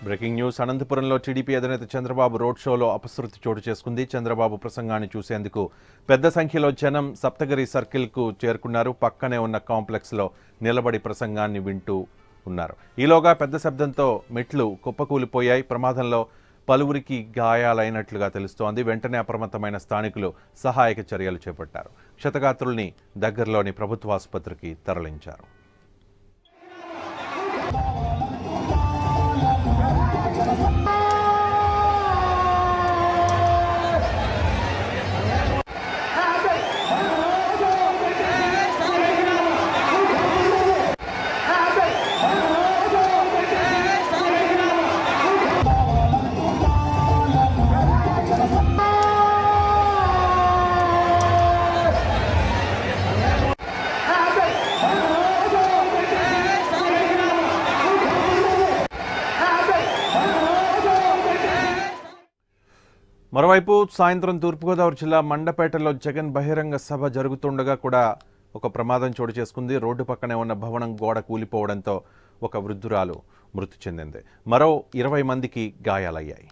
Breaking news అనంతపురంలో TDP అధినేత Chandrababu road షోలో అపశృతి చోటు చేసుకుంది. చంద్రబాబు ప్రసంగాన్ని చూసేందుకు పెద్ద సంఖ్యలో జనం సప్తగిరి సర్కిల్కు చేరుకున్నారు. పక్కనే ఉన్న కాంప్లెక్స్లో నిలబడి ప్రసంగాన్ని వింటూ ఉన్నారు. ఈలోగా పెద్ద శబ్దంతో మెట్లు కుప్పకూలిపోయాయి. ప్రమాదంలో పలువురికి గాయాలైనట్లుగా తెలుస్తోంది. వెంటనే అప్రమత్తమైన స్థానికులు సహాయక చర్యలు చేపట్టారు. క్షతగాత్రుల్ని దగ్గరలోని ప్రభుత్వ ఆసుపత్రికి తరలించారు. మరోవైపు సాయంత్రం తూర్పుగోదావరి జిల్లా మండపేటలో జగన్ బహిరంగ సభ జరుగుతుండగా కూడా ఒక ప్రమాదం చోటు చేసుకుంది. రోడ్డు పక్కనే ఉన్న భవనం గోడ కూలిపోవడంతో ఒక వృద్ధురాలు మృతి చెందింది. మరో 20 మందికి గాయాలయ్యాయి.